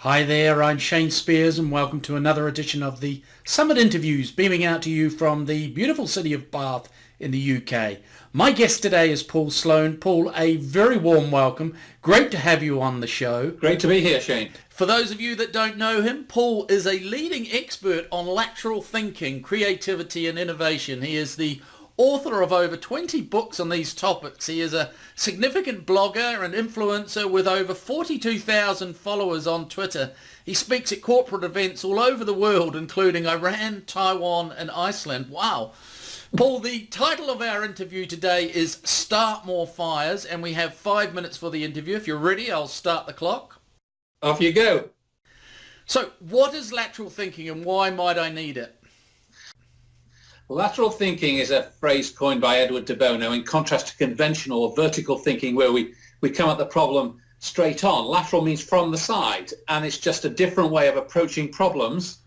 Hi there, I'm Shane Spiers and welcome to another edition of the Summit Interviews, beaming out to you from the beautiful city of Bath in the UK. My guest today is Paul Sloane. Paul, a very warm welcome. Great to have you on the show. Great to be here, Shane. For those of you that don't know him, Paul is a leading expert on lateral thinking, creativity and innovation. He is the author of over 20 books on these topics. He is a significant blogger and influencer with over 42,000 followers on Twitter. He speaks at corporate events all over the world, including Iran, Taiwan and Iceland. Wow. Paul, the title of our interview today is Start More Fires, and we have 5 minutes for the interview. If you're ready, I'll start the clock. Off you go. So what is lateral thinking and why might I need it? Lateral thinking is a phrase coined by Edward de Bono in contrast to conventional or vertical thinking where we come at the problem straight on. Lateral means from the side, and it's just a different way of approaching problems.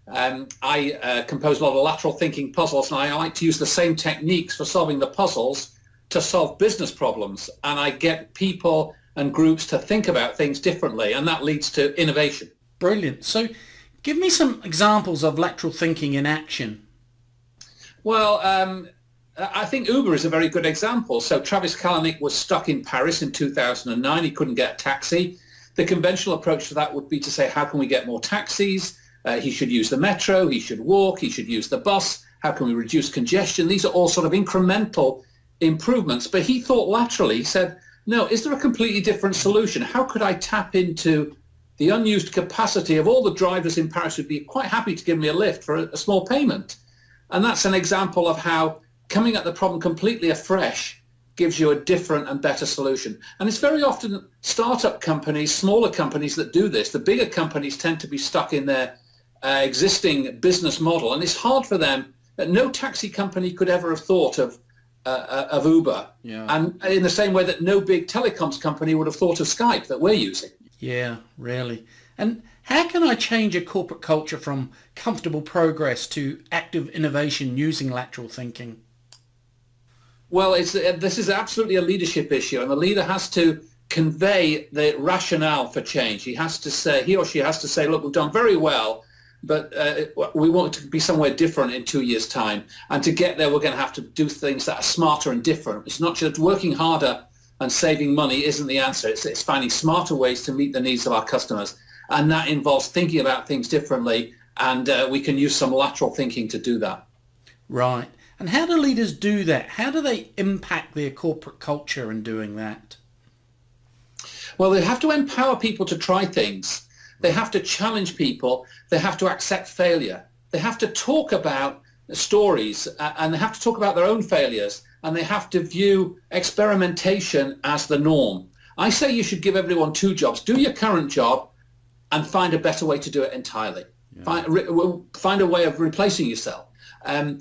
I compose a lot of lateral thinking puzzles, and I like to use the same techniques for solving the puzzles to solve business problems. And I get people and groups to think about things differently, and that leads to innovation. Brilliant. So give me some examples of lateral thinking in action. Well, I think Uber is a very good example. So Travis Kalanick was stuck in Paris in 2009. He couldn't get a taxi. The conventional approach to that would be to say, how can we get more taxis? He should use the metro. He should walk. He should use the bus. How can we reduce congestion? These are all sort of incremental improvements. But he thought laterally. He said, no, is there a completely different solution? How could I tap into the unused capacity of all the drivers in Paris who'd be quite happy to give me a lift for a small payment? And that's an example of how coming at the problem completely afresh gives you a different and better solution. And it's very often startup companies, smaller companies that do this. The bigger companies tend to be stuck in their existing business model. And it's hard for them. No taxi company could ever have thought of Uber. Yeah. And in the same way that no big telecoms company would have thought of Skype that we're using. Yeah, really. And how can I change a corporate culture from comfortable progress to active innovation using lateral thinking? Well, this is absolutely a leadership issue, and the leader has to convey the rationale for change. He or she has to say, look, we've done very well, but we want to be somewhere different in 2 years' time. And to get there, we're going to have to do things that are smarter and different. It's not just working harder and saving money isn't the answer. It's finding smarter ways to meet the needs of our customers. And that involves thinking about things differently, and we can use some lateral thinking to do that. Right. And how do leaders do that? How do they impact their corporate culture in doing that? Well, they have to empower people to try things. They have to challenge people. They have to accept failure. They have to talk about stories, and they have to talk about their own failures, and they have to view experimentation as the norm. I say you should give everyone two jobs. Do your current job and find a better way to do it entirely. Yeah. Find a way of replacing yourself. And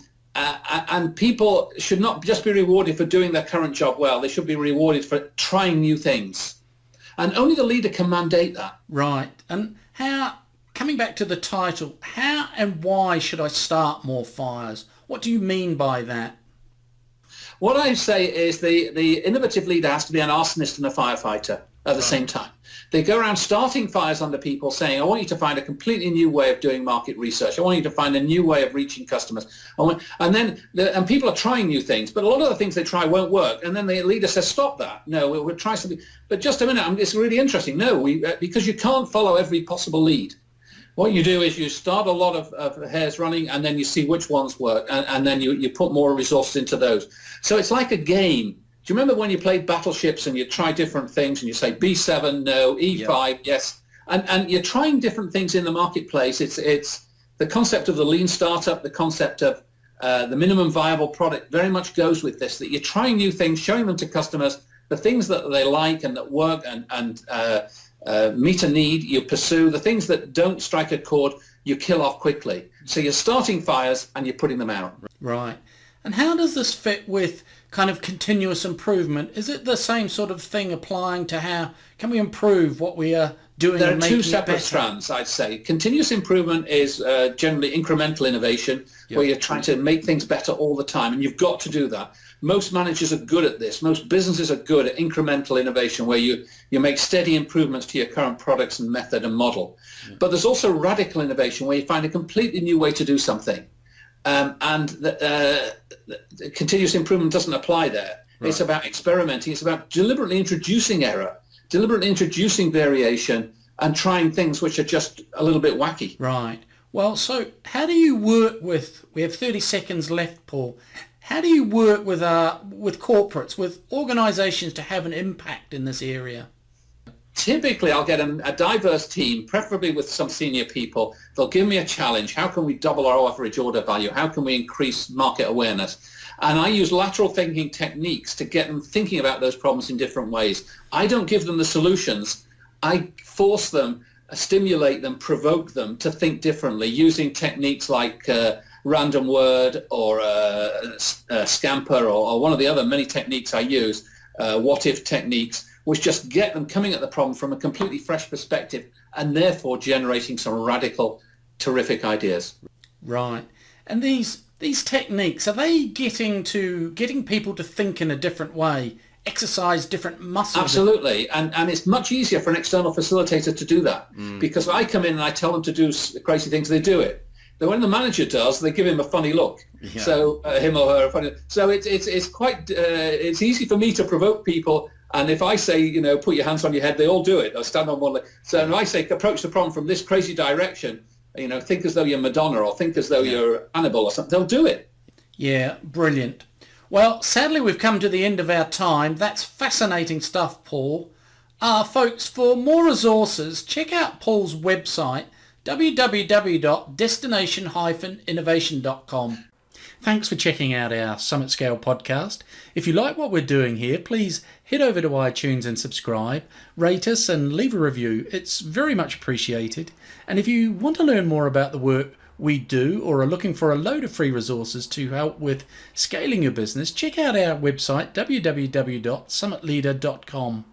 people should not just be rewarded for doing their current job well. They should be rewarded for trying new things. And only the leader can mandate that. Right. And how, coming back to the title, how and why should I start more fires? What do you mean by that? What I say is the innovative leader has to be an arsonist and a firefighter at the same time. They go around starting fires under people saying, I want you to find a completely new way of doing market research. I want you to find a new way of reaching customers. And people are trying new things, but a lot of the things they try won't work. And then the leader says, stop that. No, we'll try something. But just a minute, it's really interesting. No, because you can't follow every possible lead. What you do is you start a lot of hairs running, and then you see which ones work, and then you put more resources into those. So it's like a game. Do you remember when you played battleships and you try different things and you say B7, no, E5, yes, and you're trying different things in the marketplace. It's the concept of the lean startup, the concept of the minimum viable product very much goes with this, that you're trying new things, showing them to customers, the things that they like and that work and meet a need, you pursue. The things that don't strike a chord, you kill off quickly. So you're starting fires and you're putting them out. Right. And how does this fit with kind of continuous improvement? Is it the same sort of thing applying to how can we improve what we are doing There are and making two it separate better? strands, I'd say. Continuous improvement is generally incremental innovation, where you're trying to make things better all the time, and you've got to do that. Most managers are good at this. Most businesses are good at incremental innovation, where you make steady improvements to your current products and method and model. But there's also radical innovation, where you find a completely new way to do something. The continuous improvement doesn't apply there. Right. It's about experimenting. It's about deliberately introducing error, deliberately introducing variation, and trying things which are just a little bit wacky. Right. Well, so how do you work with, we have 30 seconds left, Paul. How do you work with corporates, with organisations to have an impact in this area? Typically, I'll get a diverse team, preferably with some senior people. They'll give me a challenge. How can we double our average order value? How can we increase market awareness? And I use lateral thinking techniques to get them thinking about those problems in different ways. I don't give them the solutions. I force them, stimulate them, provoke them to think differently using techniques like random word or scamper or one of the other many techniques I use, what-if techniques, which just get them coming at the problem from a completely fresh perspective and therefore generating some radical, terrific ideas. Right. And these techniques, are they getting people to think in a different way, exercise different muscles? Absolutely. And it's much easier for an external facilitator to do that because I come in and I tell them to do crazy things, they do it. Then when the manager does, they give him a funny look. Yeah. So him or her, funny. So it's quite it's easy for me to provoke people. And if I say, put your hands on your head, they all do it. They'll stand on one leg. So if I say, approach the problem from this crazy direction, think as though you're Madonna or think as though you're Annabelle or something, they'll do it. Yeah, brilliant. Well, sadly, we've come to the end of our time. That's fascinating stuff, Paul. Folks, for more resources, check out Paul's website, www.destination-innovation.com. Thanks for checking out our Summit Scale podcast. If you like what we're doing here, please head over to iTunes and subscribe, rate us and leave a review. It's very much appreciated. And if you want to learn more about the work we do or are looking for a load of free resources to help with scaling your business, check out our website, www.summitleader.com.